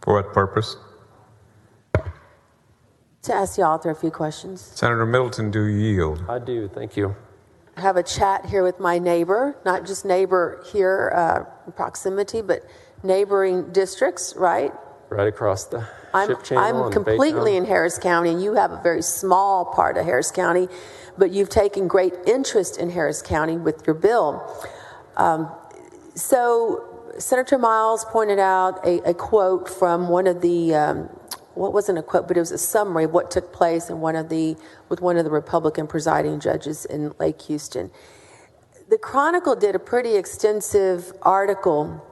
For what purpose? To ask the author a few questions. Senator Middleton, do you yield? I do, thank you. I have a chat here with my neighbor, not just neighbor here in proximity, but neighboring districts, right? Right across the ship channel. I'm completely in Harris County, and you have a very small part of Harris County, but you've taken great interest in Harris County with your bill. So Senator Miles pointed out a quote from one of the, what wasn't a quote, but it was a summary of what took place in with one of the Republican presiding judges in Lake Houston. The Chronicle did a pretty extensive article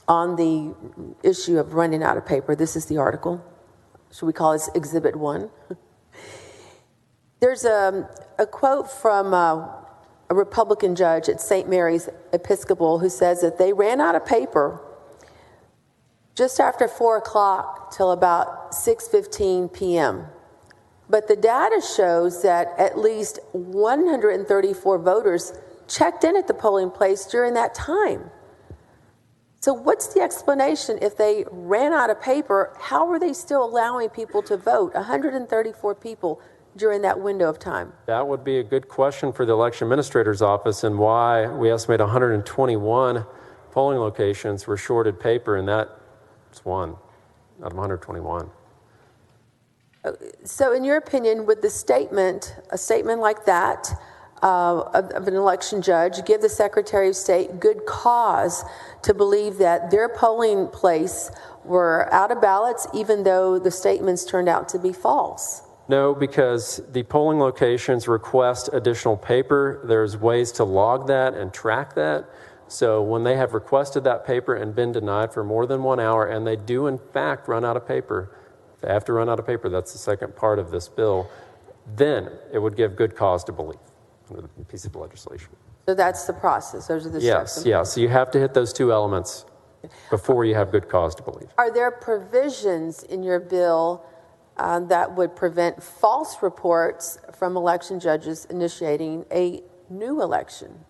on the issue of running out of paper. This is the article. Should we call this Exhibit 1? There's a quote from a Republican judge at St. Mary's Episcopal who says that they ran out of paper just after 4 o'clock till about 6:15 p.m. But the data shows that at least 134 voters checked in at the polling place during that time. So what's the explanation if they ran out of paper? How were they still allowing people to vote? 134 people during that window of time. That would be a good question for the election administrator's office, and why we estimate 121 polling locations were shorted paper, and that's one out of 121. So in your opinion, would a statement like that of an election judge give the Secretary of State good cause to believe that their polling place were out of ballots, even though the statements turned out to be false? No, because the polling locations request additional paper. There's ways to log that and track that. So when they have requested that paper and been denied for more than 1 hour, and they do in fact run out of paper, they have to run out of paper, that's the second part of this bill, then it would give good cause to believe under the piece of legislation. So that's the process. Those are the steps. Yes. So you have to hit those two elements before you have good cause to believe. Are there provisions in your bill that would prevent false reports from election judges initiating a new election?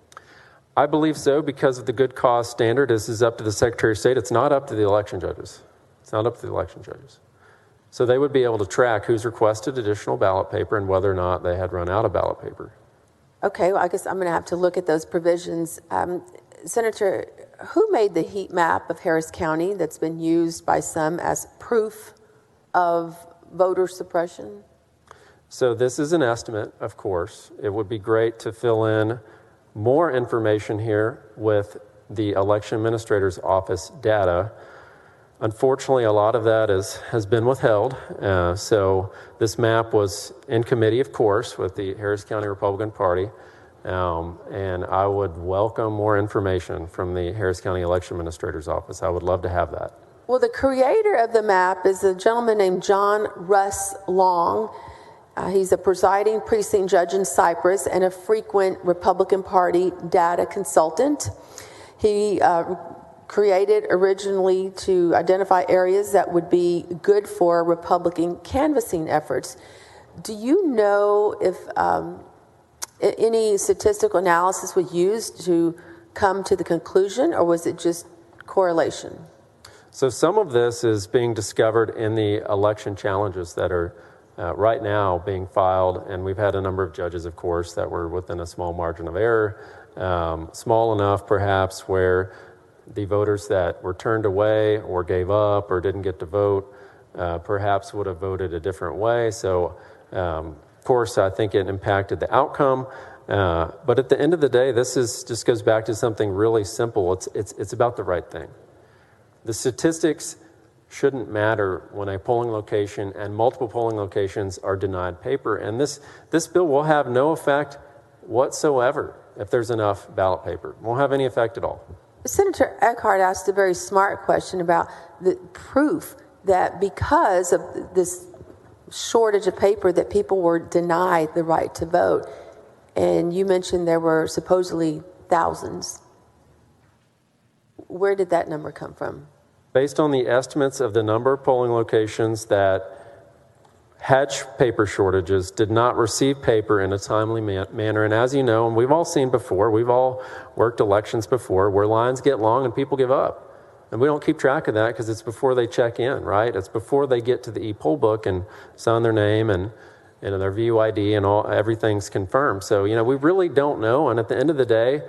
I believe so, because of the good cause standard. This is up to the Secretary of State. It's not up to the election judges. It's not up to the election judges. So they would be able to track who's requested additional ballot paper and whether or not they had run out of ballot paper. Okay, well, I guess I'm going to have to look at those provisions. Senator, who made the heat map of Harris County that's been used by some as proof of voter suppression? So this is an estimate, of course. It would be great to fill in more information here with the election administrator's office data. Unfortunately, a lot of that has been withheld. So this map was in committee, of course, with the Harris County Republican Party. And I would welcome more information from the Harris County Election Administrator's Office. I would love to have that. Well, the creator of the map is a gentleman named John Russ Long. He's a presiding precinct judge in Cypress and a frequent Republican Party data consultant. He created originally to identify areas that would be good for Republican canvassing efforts. Do you know if any statistical analysis was used to come to the conclusion, or was it just correlation? So some of this is being discovered in the election challenges that are right now being filed, and we've had a number of judges, of course, that were within a small margin of error, small enough perhaps where the voters that were turned away or gave up or didn't get to vote perhaps would have voted a different way. So, of course, I think it impacted the outcome. But at the end of the day, this just goes back to something really simple. It's about the right thing. The statistics shouldn't matter when a polling location and multiple polling locations are denied paper. And this bill will have no effect whatsoever if there's enough ballot paper. It won't have any effect at all. Senator Eckhart asked a very smart question about the proof that because of this shortage of paper that people were denied the right to vote. And you mentioned there were supposedly thousands. Where did that number come from? Based on the estimates of the number of polling locations that had paper shortages, did not receive paper in a timely manner. And as you know, and we've all seen before, we've all worked elections before, where lines get long and people give up. And we don't keep track of that because it's before they check in, right? It's before they get to the e-poll book and sign their name and their VU ID and everything's confirmed. So, we really don't know. And at the end of the day,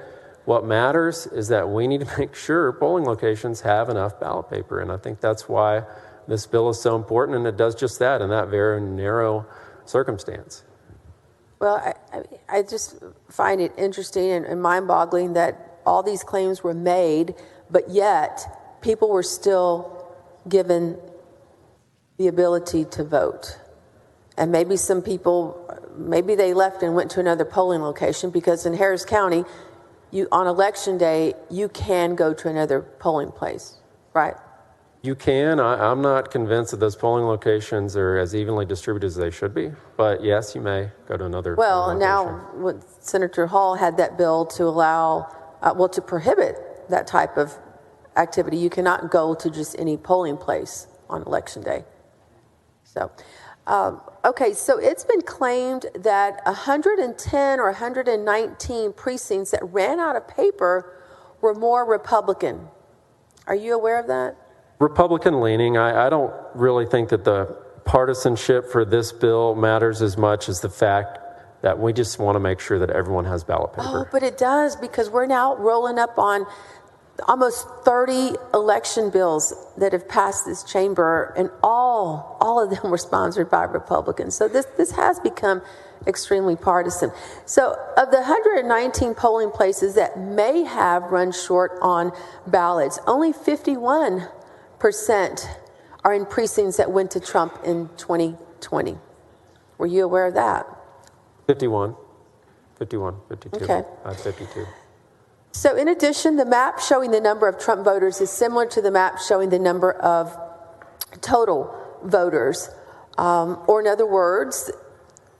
what matters is that we need to make sure polling locations have enough ballot paper. And I think that's why this bill is so important, and it does just that in that very narrow circumstance. Well, I just find it interesting and mind-boggling that all these claims were made, but yet people were still given the ability to vote. And maybe some people, maybe they left and went to another polling location, because in Harris County, on election day, you can go to another polling place, right? You can. I'm not convinced that those polling locations are as evenly distributed as they should be. But yes, you may go to another polling location. Now, Senator Hall had that bill to allow, to prohibit that type of activity. You cannot go to just any polling place on election day. So, okay, so it's been claimed that 110 or 119 precincts that ran out of paper were more Republican. Are you aware of that? Republican leaning. I don't really think that the partisanship for this bill matters as much as the fact that we just want to make sure that everyone has ballot paper. Oh, but it does, because we're now rolling up on almost 30 election bills that have passed this chamber, and all of them were sponsored by Republicans. So this has become extremely partisan. So of the 119 polling places that may have run short on ballots, only 51% are in precincts that went to Trump in 2020. Were you aware of that? 51, 52. Okay. 52. So in addition, the map showing the number of Trump voters is similar to the map showing the number of total voters. Or in other words,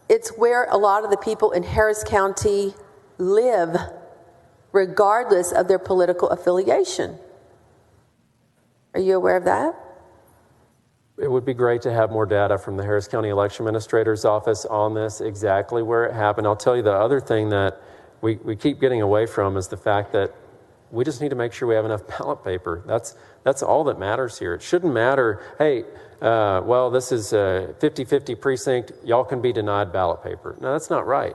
it's where a lot of the people in Harris County live, regardless of their political affiliation. Are you aware of that? It would be great to have more data from the Harris County Election Administrator's Office on this, exactly where it happened. I'll tell you the other thing that we keep getting away from is the fact that we just need to make sure we have enough ballot paper. That's all that matters here. It shouldn't matter, hey, this is a 50-50 precinct, y'all can be denied ballot paper. No, that's not right.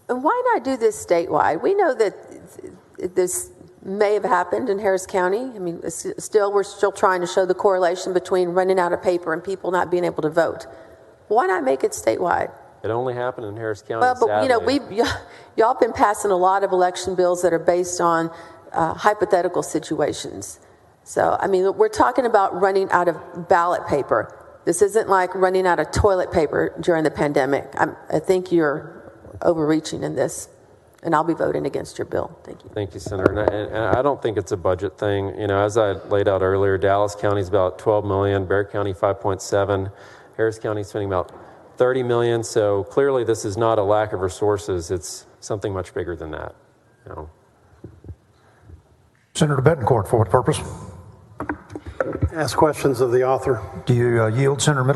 And why not do this statewide? We know that this may have happened in Harris County. I mean, we're still trying to show the correlation between running out of paper and people not being able to vote. Why not make it statewide? It only happened in Harris County. Well, but sadly. y'all been passing a lot of election bills that are based on hypothetical situations. So, I mean, we're talking about running out of ballot paper. This isn't like running out of toilet paper during the pandemic. I think you're overreaching in this, and I'll be voting against your bill. Thank you. Thank you, Senator. And I don't think it's a budget thing. As I laid out earlier, Dallas County is about $12 million, Bexar County 5.7, Harris County is spending about $30 million. So clearly, this is not a lack of resources. It's something much bigger than that. Senator Betancourt, for what purpose? Ask questions of the author. Do you yield, Senator Middleton?